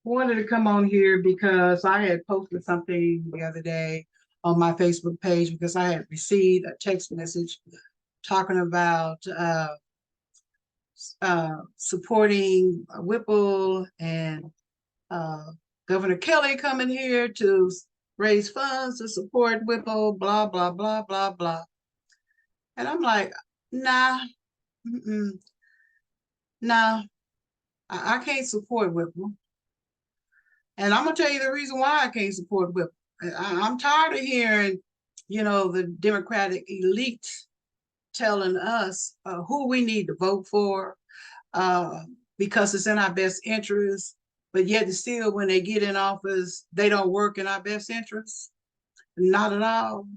wanted to come on here because I had posted something the other day on my Facebook page because I had received a text message talking about supporting Whipple and uh, Governor Kelly coming here to raise funds to support Whipple, blah, blah, blah, blah, blah. And I'm like, nah, nah, I can't support Whipple. And I'm gonna tell you the reason why I can't support Whipple. I'm tired of hearing, the Democratic elite telling us who we need to vote for uh, because it's in our best interest. But yet, still, when they get in office, they don't work in our best interest. Not at all.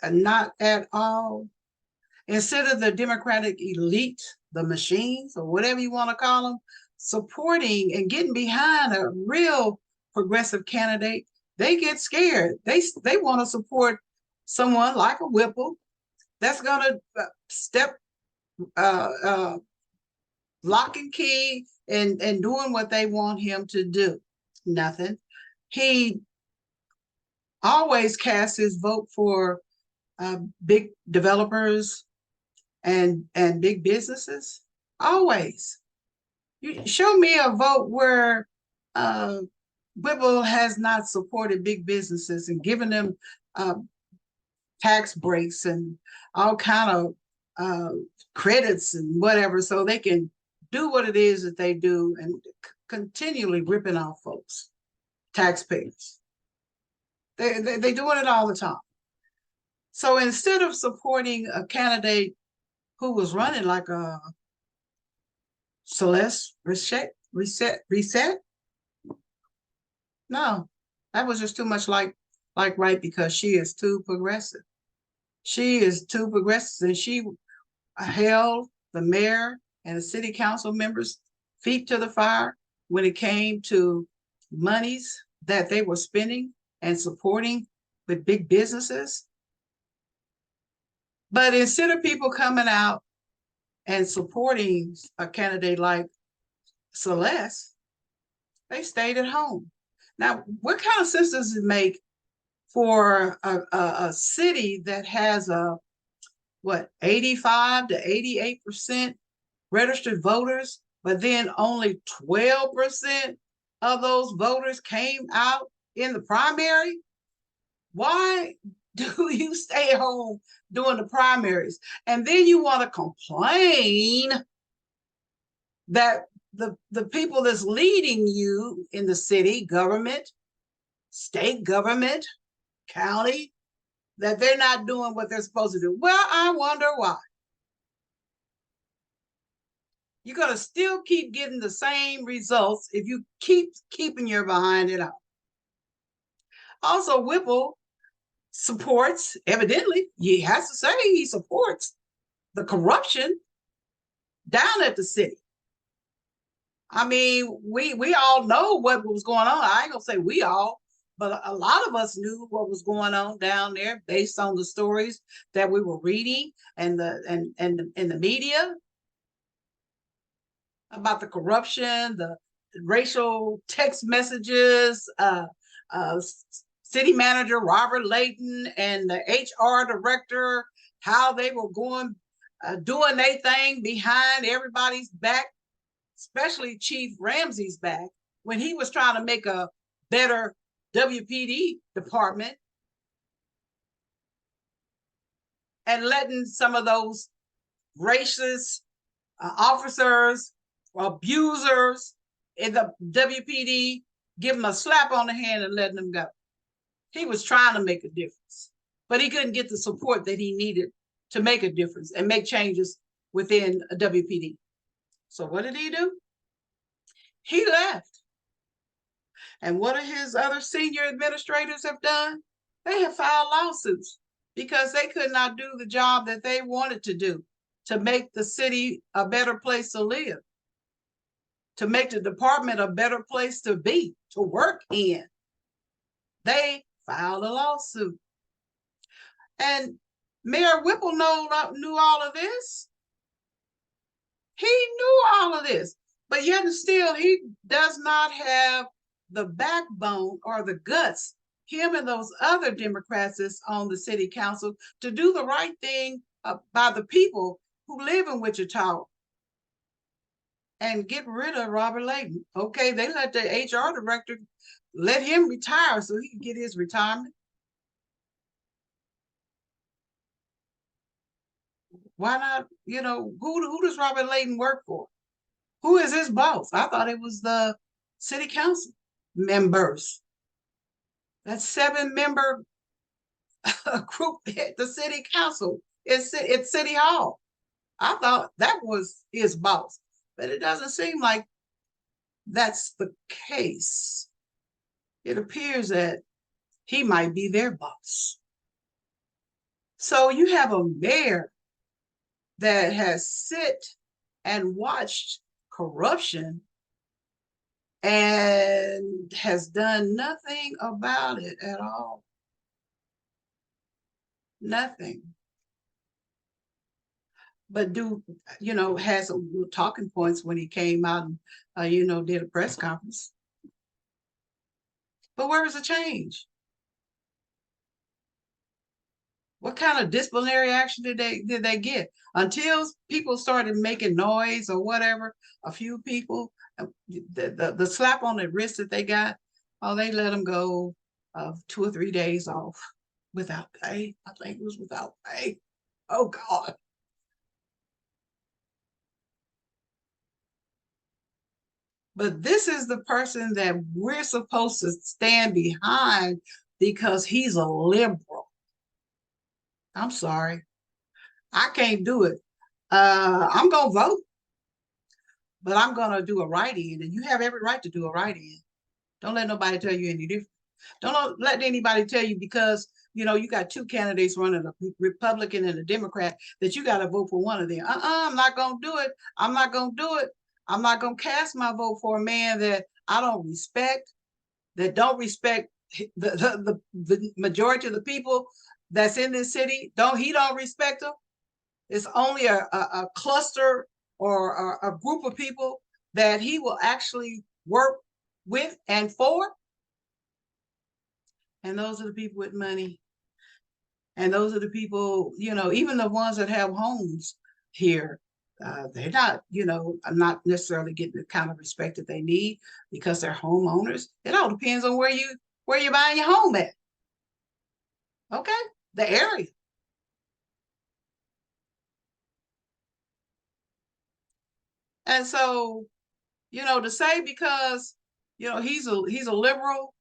Not at all. Instead of the Democratic elite, the machines, or whatever you want to call them, supporting and getting behind a real progressive candidate, they get scared. They want to support someone like a Whipple that's going to step uh, lock and key and doing what they want him to do. Nothing. He always casts his vote for big developers and big businesses. Always. You show me a vote where Whipple has not supported big businesses and given them uh, tax breaks and all kind of credits and whatever, so they can do what it is that they do and continually ripping off folks, taxpayers. They doing it all the time. So instead of supporting a candidate who was running like a Celeste reset, no, that was just too much like right, because she is too progressive. She is too progressive, and she held the mayor and the city council members' feet to the fire when it came to monies that they were spending and supporting with big businesses. But instead of people coming out and supporting a candidate like Celeste, they stayed at home. Now, what kind of sense does it make for a city that has a 85 to 88% registered voters, but then only 12% of those voters came out in the primary? Why do you stay home doing the primaries? And then you want to complain that the people that's leading you in the city government, state government, county, that they're not doing what they're supposed to do. Well, I wonder why. You're going to still keep getting the same results if you keep keeping your behind it out. Also, Whipple supports, evidently, he has to say he supports the corruption down at the city. I mean, we all know what was going on. I ain't gonna say we all, but a lot of us knew what was going on down there based on the stories that we were reading and the media about the corruption, the racial text messages, city manager Robert Layton and the HR director, how they were going, doing their thing behind everybody's back, especially Chief Ramsey's back, when he was trying to make a better WPD department and letting some of those racist officers, abusers in the WPD give him a slap on the hand and letting them go. He was trying to make a difference, but he couldn't get the support that he needed to make a difference and make changes within a WPD. So what did he do? He left. And what his other senior administrators have done? They have filed lawsuits because they could not do the job that they wanted to do to make the city a better place to live, to make the department a better place to be, to work in. They filed a lawsuit. And Mayor Whipple knew all of this. He knew all of this. But yet and still, he does not have the backbone or the guts, him and those other Democrats that's on the city council, to do the right thing by the people who live in Wichita and get rid of Robert Layton. Okay, they let the HR director let him retire so he can get his retirement. Why not? Who does Robert Layton work for? Who is his boss? I thought it was the city council members. That 7-member group at the city council. It's City Hall. I thought that was his boss, but it doesn't seem like that's the case. It appears that he might be their boss. So you have a mayor that has sit and watched corruption and has done nothing about it at all. Nothing. But had some talking points when he came out and did a press conference. But where was the change? What kind of disciplinary action did they get? Until people started making noise or whatever, a few people, the slap on the wrist that they got, they let them go 2 or 3 days off without pay. I think it was without pay. Oh God. But this is the person that we're supposed to stand behind because he's a liberal. I'm sorry. I can't do it. I'm going to vote, but I'm going to do a write-in, and you have every right to do a write-in. Don't let nobody tell you any different. Don't let anybody tell you because, you got 2 candidates running, a Republican and a Democrat, that you got to vote for one of them. I'm not going to do it. I'm not going to do it. I'm not going to cast my vote for a man that I don't respect, that don't respect the majority of the people that's in this city. He don't respect them. It's only a cluster or a group of people that he will actually work with and for. And those are the people with money. And those are the people, even the ones that have homes here, they're not necessarily getting the kind of respect that they need because they're homeowners. It all depends on where you're buying your home at. Okay, the area. And so, to say because he's a liberal,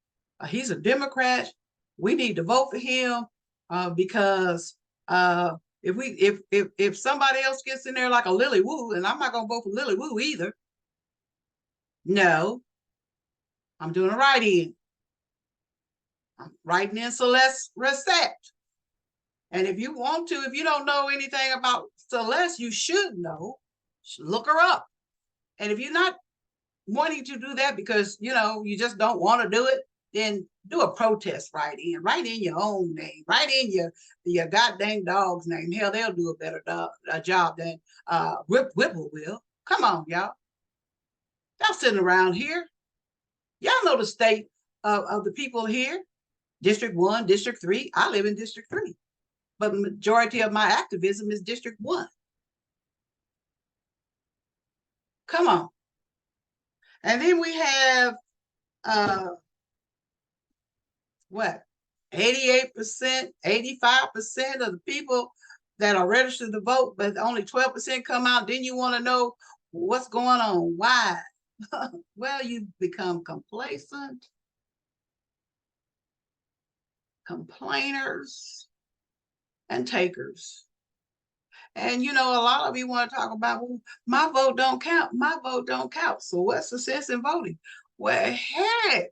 he's a Democrat, we need to vote for him because if somebody else gets in there like a Lily Wu, and I'm not gonna vote for Lily Wu either. No, I'm doing a write-in. I'm writing in Celeste Reset. And if you want to, if you don't know anything about Celeste, you should know. Look her up. And if you're not wanting to do that because you just don't want to do it, then do a protest write-in. Write in your own name. Write in your goddamn dog's name. Hell, they'll do a better job than Rip Whipple will. Come on, y'all. Y'all sitting around here. Y'all know the state of the people here. District 1, District 3. I live in District 3. But the majority of my activism is District 1. Come on. And then we have what? 88%, 85% of the people that are registered to vote, but only 12% come out. Then you want to know what's going on. Why? Well, you become complacent, complainers, and takers. And a lot of you want to talk about, well, my vote don't count. My vote don't count. So what's the sense in voting? Well, heck,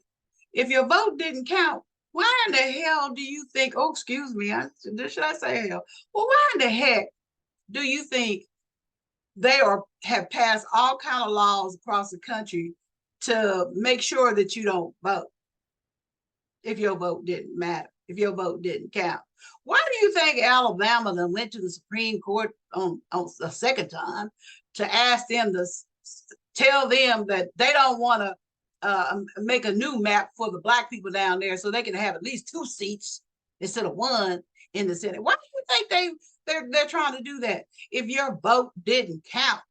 if your vote didn't count, why in the hell do you think, oh, excuse me, should I say hell? Well, why in the heck do you think they have passed all kind of laws across the country to make sure that you don't vote if your vote didn't matter, if your vote didn't count? Why do you think Alabama then went to the Supreme Court on a second time to ask them to tell them that they don't want to make a new map for the Black people down there so they can have at least 2 seats instead of 1 in the Senate. Why do you think they're trying to do that? If your vote didn't count,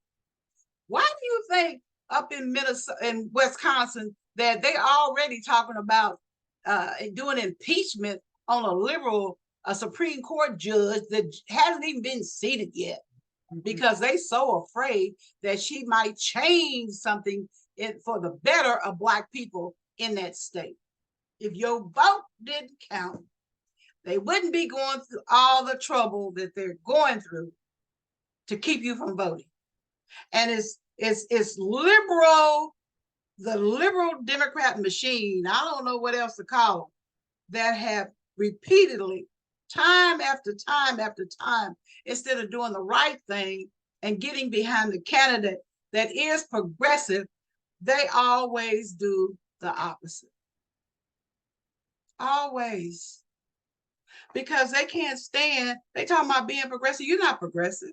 why do you think up in Minnesota and Wisconsin that they already talking about doing impeachment on a liberal Supreme Court judge that hasn't even been seated yet, because they so afraid that she might change something for the better of Black people in that state? If your vote didn't count, they wouldn't be going through all the trouble that they're going through to keep you from voting. And it's liberal, the liberal Democrat machine, I don't know what else to call them, that have repeatedly, time after time after time, instead of doing the right thing and getting behind the candidate that is progressive, they always do the opposite. Always. Because they can't stand, they talking about being progressive. You're not progressive.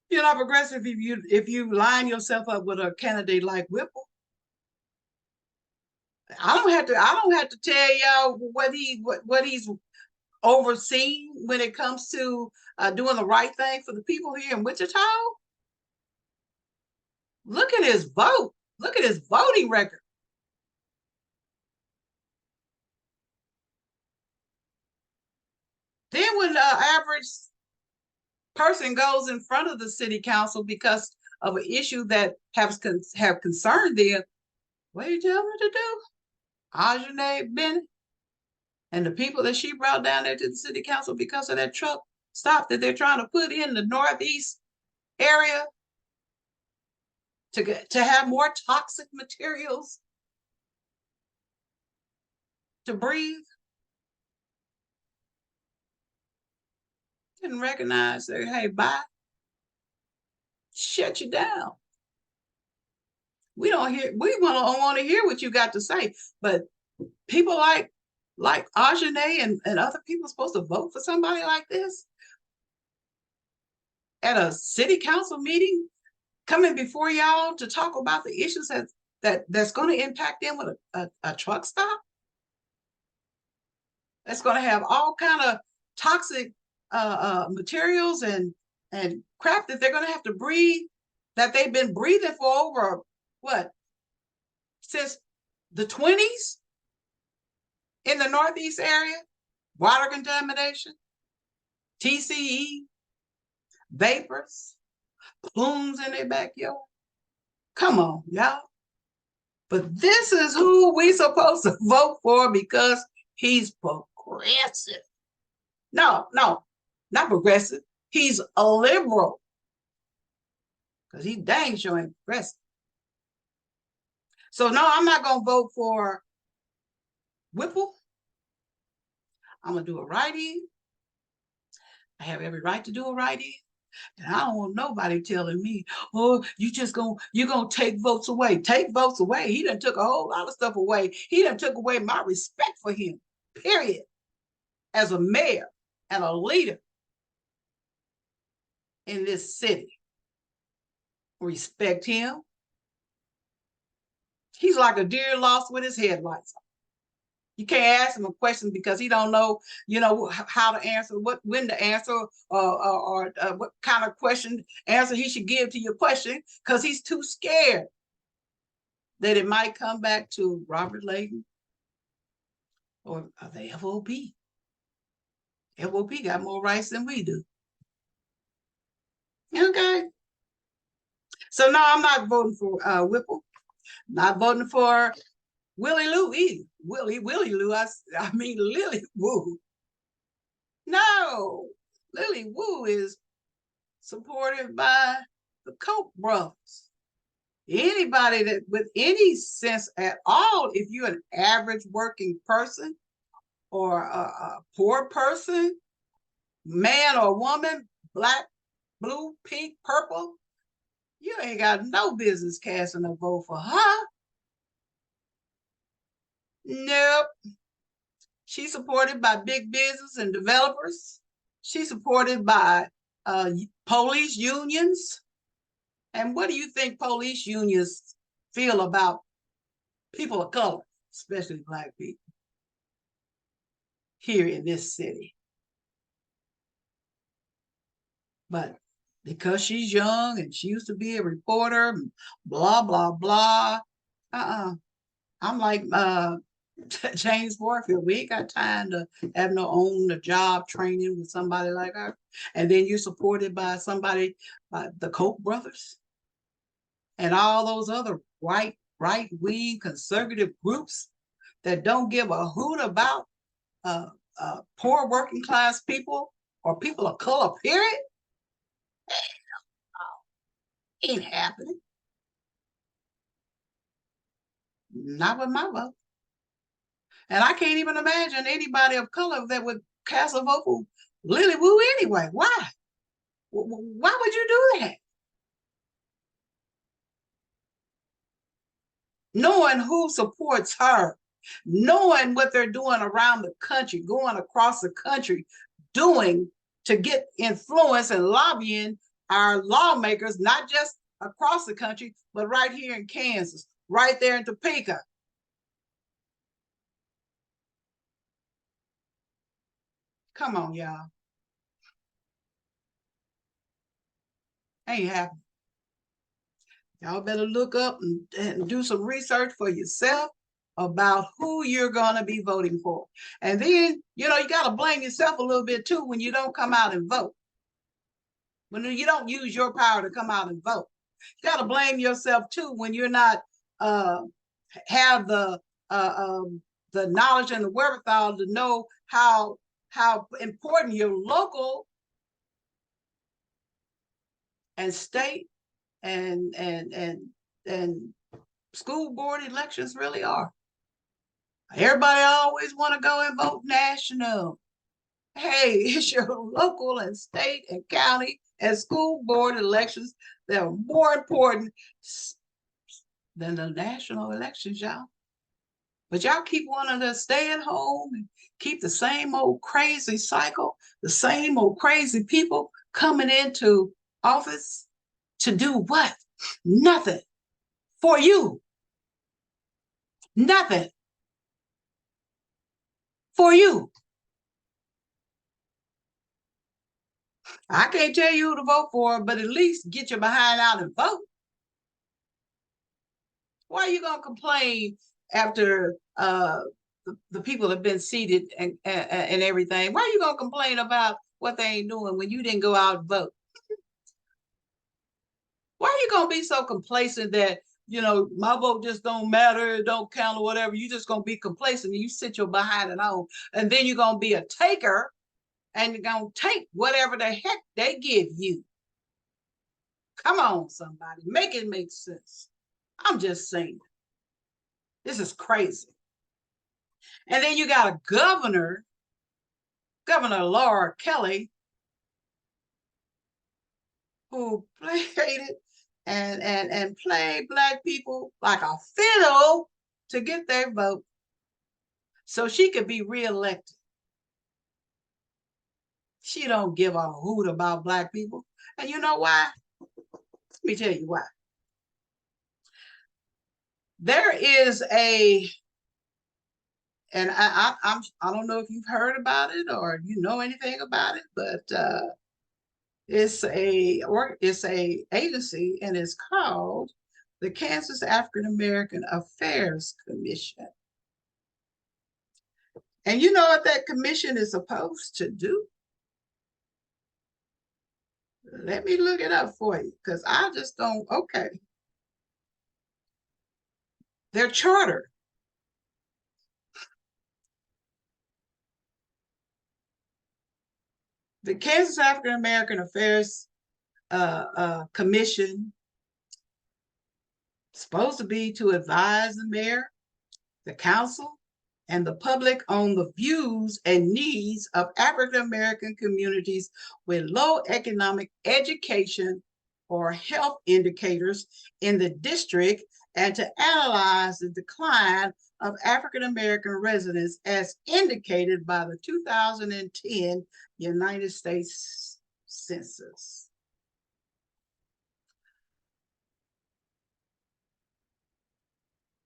You're not progressive if you line yourself up with a candidate like Whipple. I don't have to tell y'all what he's overseen when it comes to doing the right thing for the people here in Wichita. Look at his vote. Look at his voting record. Then when the average person goes in front of the city council because of an issue that have concerned them, what do you tell them to do? Ajane Bennett and the people that she brought down there to the city council because of that truck stop that they're trying to put in the northeast area to have more toxic materials to breathe. Didn't recognize that, hey, bye. Shut you down. We don't want to hear what you got to say, but people like Ajane and other people are supposed to vote for somebody like this at a city council meeting, coming before y'all to talk about the issues that's going to impact them with a truck stop. That's going to have all kind of toxic materials and crap that they're going to have to breathe, that they've been breathing for over since the 20s in the northeast area. Water contamination, TCE, vapors, plumes in their backyard. Come on, y'all. But this is who we supposed to vote for because he's progressive. No, not progressive. He's a liberal. Because he dang sure ain't progressive. So no, I'm not gonna vote for Whipple. I'm gonna do a write-in. I have every right to do a write-in. And I don't want nobody telling me, oh, you're gonna take votes away. Take votes away. He done took a whole lot of stuff away. He done took away my respect for him, period. As a mayor and a leader in this city. Respect him. He's like a deer lost with his headlights on. You can't ask him a question because he don't know, how to answer, when to answer, or what kind of answer he should give to your question, because he's too scared that it might come back to Robert Layton or the FOP. FOP got more rights than we do. Okay. So no, I'm not voting for Whipple. Not voting for Willie Lou either. Willie Lou, I mean Lily Wu. No, Lily Wu is supported by the Koch brothers. Anybody that with any sense at all, if you're an average working person or a poor person, man or woman, black, blue, pink, purple, you ain't got no business casting a vote for her. Nope. She's supported by big business and developers. She's supported by police unions. And what do you think police unions feel about people of color, especially Black people, here in this city? But because she's young and she used to be a reporter, blah, blah, blah. I'm like James Warfield. We ain't got time to have no own a job training with somebody like her. And then you're supported by somebody like the Koch brothers and all those other right wing conservative groups that don't give a hoot about uh, poor working class people or people of color, period. Ain't happening. Not with my vote. And I can't even imagine anybody of color that would cast a vote for Lily Wu anyway. Why? Why would you do that? Knowing who supports her, knowing what they're doing around the country, going across the country, doing to get influence and lobbying our lawmakers, not just across the country, but right here in Kansas, right there in Topeka. Come on, y'all. Ain't happening. Y'all better look up and do some research for yourself about who you're going to be voting for. And then, you got to blame yourself a little bit too when you don't come out and vote. When you don't use your power to come out and vote. You got to blame yourself too when you're not have the knowledge and the wherewithal to know how important your local and state and school board elections really are. Everybody always want to go and vote national. Hey, it's your local and state and county and school board elections that are more important than the national elections, y'all. But y'all keep wanting to stay at home and keep the same old crazy cycle, the same old crazy people coming into office to do what? Nothing for you. Nothing for you. I can't tell you who to vote for, but at least get your behind out and vote. Why are you going to complain after the people have been seated and everything? Why are you going to complain about what they ain't doing when you didn't go out and vote? Why are you going to be so complacent that, my vote just don't matter, it don't count or whatever? You just going to be complacent and you sit your behind it on. And then you're going to be a taker and you're going to take whatever the heck they give you. Come on, somebody. Make it make sense. I'm just saying. This is crazy. And then you got a Governor Laura Kelly, who played it and played Black people like a fiddle to get their vote so she could be reelected. She don't give a hoot about Black people. And you know why? Let me tell you why. There is and I don't know if you've heard about it or you know anything about it, but it's a agency and it's called the Kansas African American Affairs Commission. And you know what that commission is supposed to do? Let me look it up for you because I just don't. Okay. Their charter. The Kansas African American Affairs Commission supposed to be to advise the mayor, the council, and the public on the views and needs of African American communities with low economic education or health indicators in the district, and to analyze the decline of African American residents as indicated by the 2010 United States Census.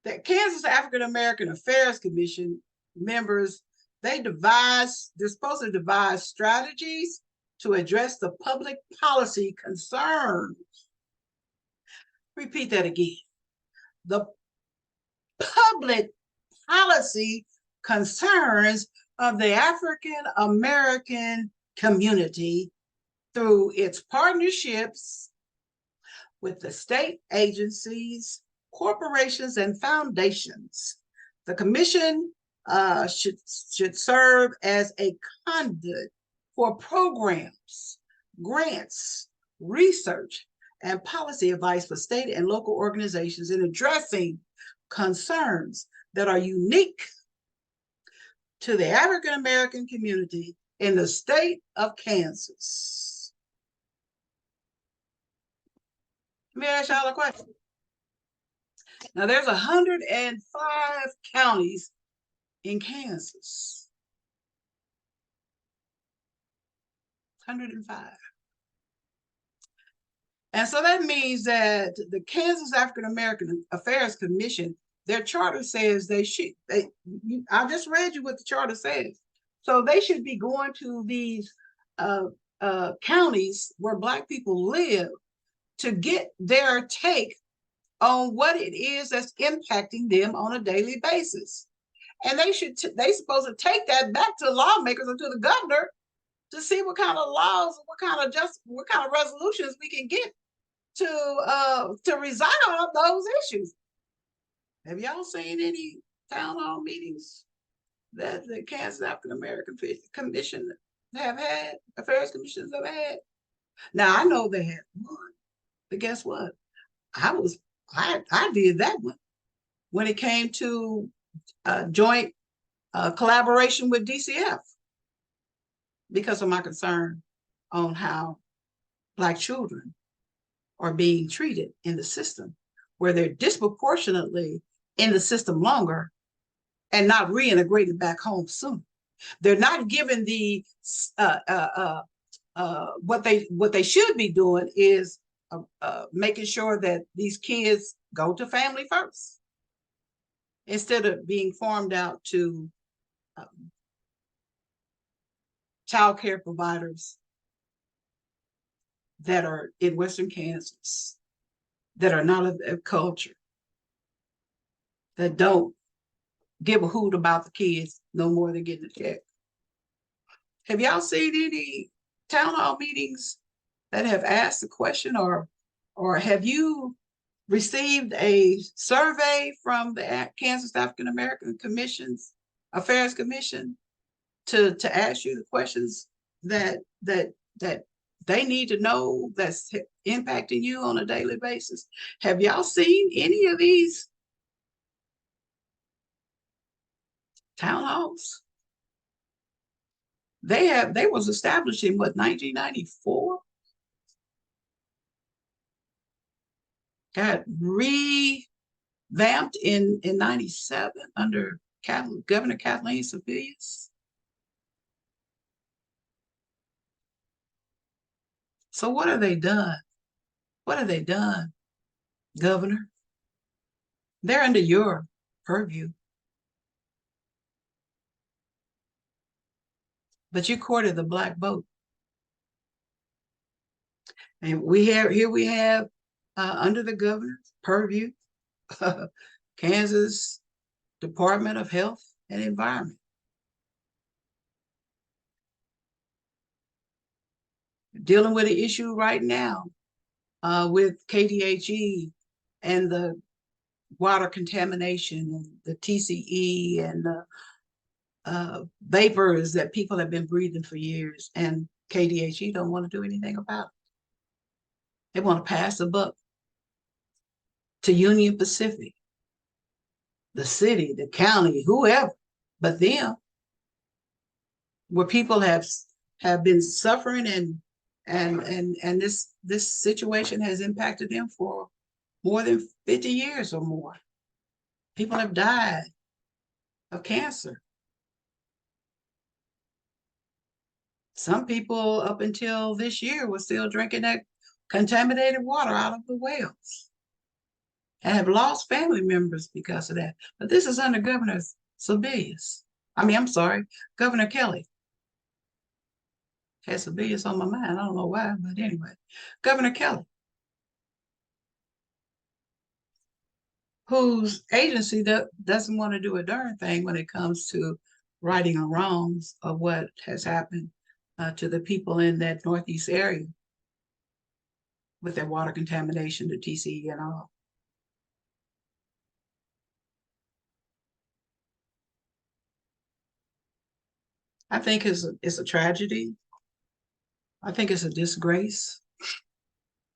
The Kansas African American Affairs Commission members, they're supposed to devise strategies to address the public policy concerns. Repeat that again. The public policy concerns of the African American community through its partnerships with the state agencies, corporations, and foundations. The commission should serve as a conduit for programs, grants, research, and policy advice for state and local organizations in addressing concerns that are unique to the African American community in the state of Kansas. Let me ask y'all a question. Now, there's 105 counties in Kansas. 105. And so that means that the Kansas African American Affairs Commission, their charter says I just read you what the charter says. So they should be going to these counties where Black people live to get their take on what it is that's impacting them on a daily basis. And they supposed to take that back to lawmakers or to the governor to see what kind of laws, what kind of resolutions we can get to resolve those issues. Have y'all seen any town hall meetings that the Kansas African American Commission have had, affairs commissions have had? Now I know they had one, but guess what? I did that one when it came to joint collaboration with DCF because of my concern on how Black children are being treated in the system, where they're disproportionately in the system longer and not reintegrated back home soon. They're not given the what they should be doing is making sure that these kids go to family first instead of being farmed out to child care providers that are in Western Kansas, that are not of their culture, that don't give a hoot about the kids no more than getting a check. Have y'all seen any town hall meetings that have asked the question, or have you received a survey from the Kansas African American Affairs Commission to ask you the questions that they need to know that's impacting you on a daily basis? Have y'all seen any of these town halls? They was established in what, 1994? Got revamped in 97 under Governor Kathleen Sebelius. So what have they done? What have they done, Governor? They're under your purview. But you courted the Black vote. And we have under the governor's purview, Kansas Department of Health and Environment. Dealing with an issue right now with KDHE and the water contamination and the TCE and the vapors that people have been breathing for years, and KDHE don't want to do anything about it. They want to pass the buck to Union Pacific, the city, the county, whoever, but them, where people have been suffering and this situation has impacted them for more than 50 years or more. People have died of cancer. Some people up until this year were still drinking that contaminated water out of the wells. and have lost family members because of that. But this is under Governor Sebelius. I'm sorry, Governor Kelly. Had Sebelius on my mind. I don't know why, but anyway, Governor Kelly, whose agency doesn't want to do a darn thing when it comes to righting the wrongs of what has happened to the people in that Northeast area with their water contamination, the TCE and all. I think it's a tragedy. I think it's a disgrace.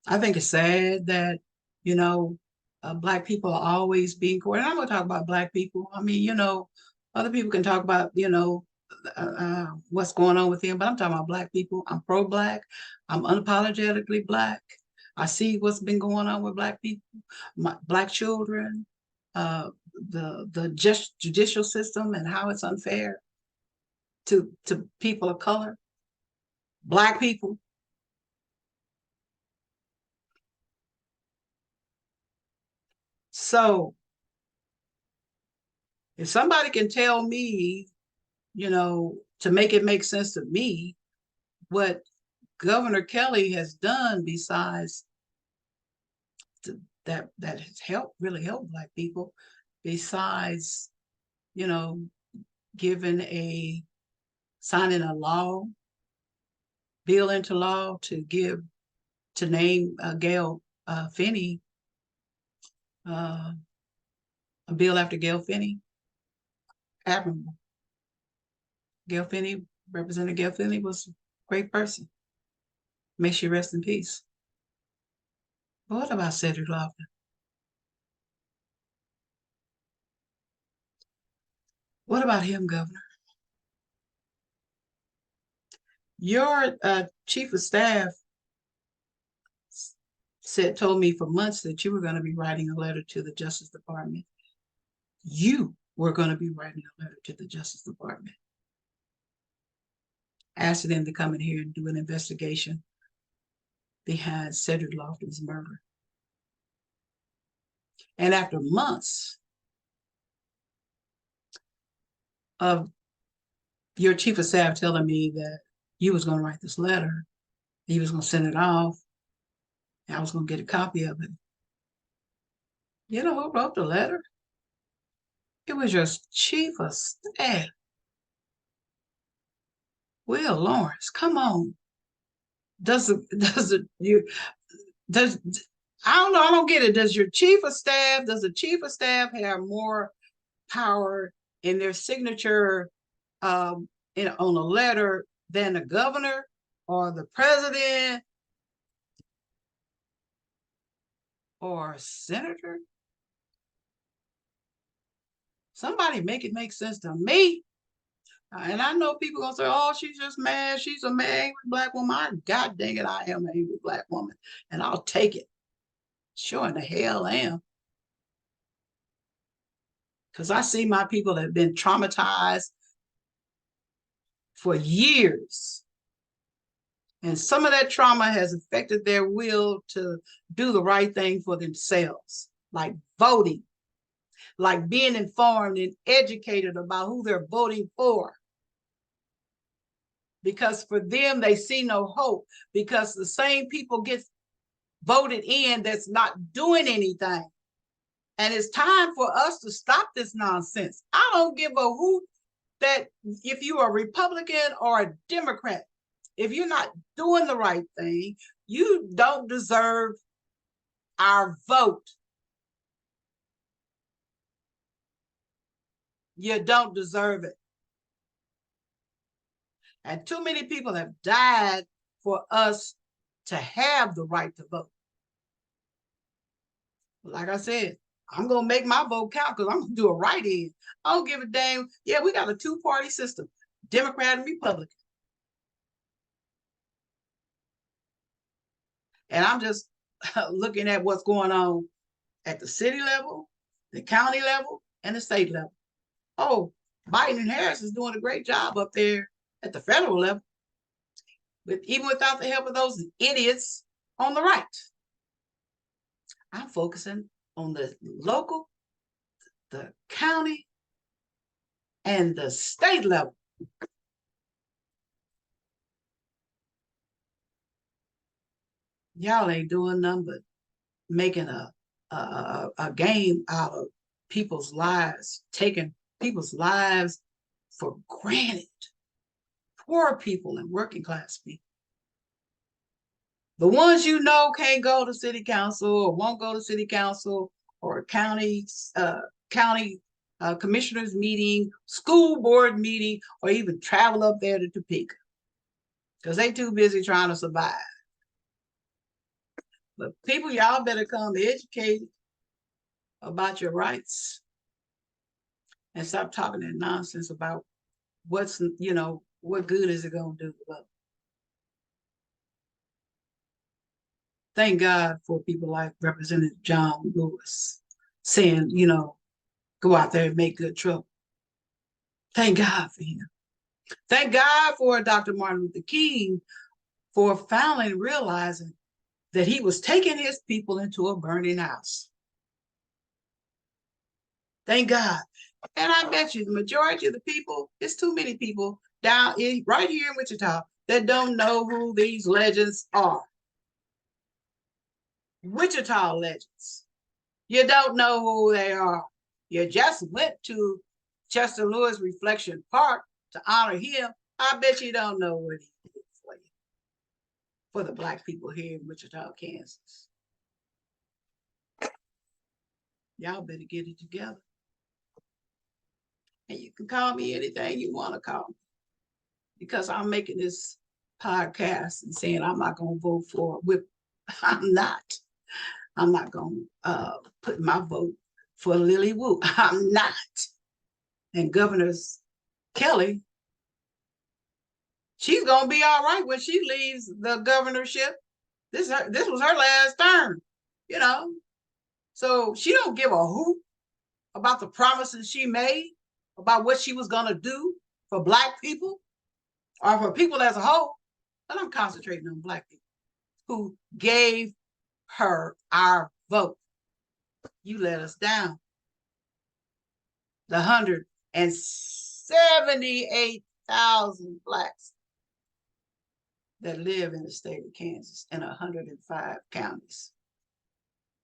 I think it's sad that, you know, Black people are always being courted. I'm going to talk about Black people. I mean, other people can talk about, what's going on with them, but I'm talking about Black people. I'm pro-Black. I'm unapologetically Black. I see what's been going on with Black people, Black children, uh, the just judicial system and how it's unfair to people of color, Black people. So if somebody can tell me, to make it make sense to me, what Governor Kelly has done besides that has really helped Black people, besides, you know, giving signing a bill into law to name Gail Finney, a bill after Gail Finney, admirable. Gail Finney, Representative Gail Finney, was a great person. May she rest in peace. But what about Cedric Lofton? What about him, Governor? Your chief of staff told me for months that you were going to be writing a letter to the Justice Department. You were going to be writing a letter to the Justice Department, asking them to come in here and do an investigation behind Cedric Lofton's murder. And after months of your chief of staff telling me that you was going to write this letter, he was going to send it off, and I was going to get a copy of it. You know who wrote the letter? It was your chief of staff, Will Lawrence. Come on. Does you does I don't know, I don't get it. Does the chief of staff have more power in their signature on a letter than the governor or the president or a senator? Somebody make it make sense to me. And I know people gonna say, "Oh, she's just mad. She's a angry Black woman." God dang it, I am an angry Black woman, and I'll take it. Sure in the hell I am, because I see my people that have been traumatized for years, and some of that trauma has affected their will to do the right thing for themselves, like voting, like being informed and educated about who they're voting for. Because for them, they see no hope, because the same people get voted in that's not doing anything. And it's time for us to stop this nonsense. I don't give a hoot that if you're a Republican or a Democrat, if you're not doing the right thing, you don't deserve our vote. You don't deserve it. And too many people have died for us to have the right to vote. Like I said, I'm going to make my vote count because I'm going to do a write-in. I don't give a damn. Yeah, we got a two-party system, Democrat and Republican. And I'm just looking at what's going on at the city level, the county level, and the state level. Oh, Biden and Harris is doing a great job up there at the federal level, but even without the help of those idiots on the right. I'm focusing on the local, the county, and the state level. Y'all ain't doing nothing but making a game out of people's lives, taking people's lives for granted. Poor people and working class people. The ones you know can't go to city council or won't go to city council or county commissioners meeting, school board meeting, or even travel up there to Topeka because they too busy trying to survive. But people, y'all better come educated about your rights and stop talking that nonsense about what's, what good is it going to do? But thank God for people like Representative John Lewis saying, go out there and make good trouble. Thank God for him. Thank God for Dr. Martin Luther King for finally realizing that he was taking his people into a burning house. Thank God. And I bet you the majority of the people, it's too many people right here in Wichita that don't know who these legends are. Wichita legends. You don't know who they are. You just went to Chester Lewis Reflection Park to honor him. I bet you don't know what he did for the Black people here in Wichita, Kansas. Y'all better get it together. And you can call me anything you want to call me, because I'm making this podcast and saying I'm not going to vote for whip. I'm not. I'm not going to put my vote for Lily Wu. I'm not. And Governor Kelly, she's going to be all right when she leaves the governorship. This was her last term, So she don't give a hoot about the promises she made, about what she was going to do for Black people or for people as a whole. But I'm concentrating on Black people who gave her our vote. You let us down. The 178,000 Blacks that live in the state of Kansas in 105 counties.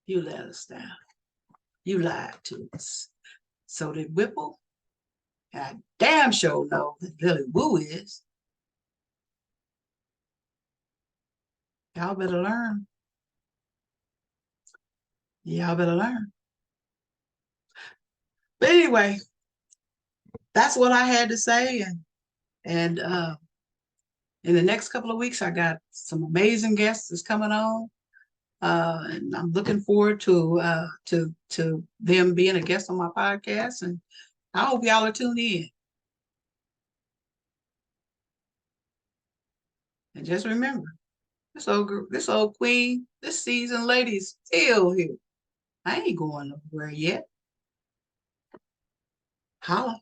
You let us down. You lied to us. So did Whipple. And I damn sure know that Lily Wu is. Y'all better learn. Y'all better learn. But anyway, that's what I had to say. And in the next couple of weeks, I got some amazing guests that's coming on. And I'm looking forward to them being a guest on my podcast. And I hope y'all are tuned in. And just remember, this old queen, this seasoned lady's still here. I ain't going nowhere yet. Holla.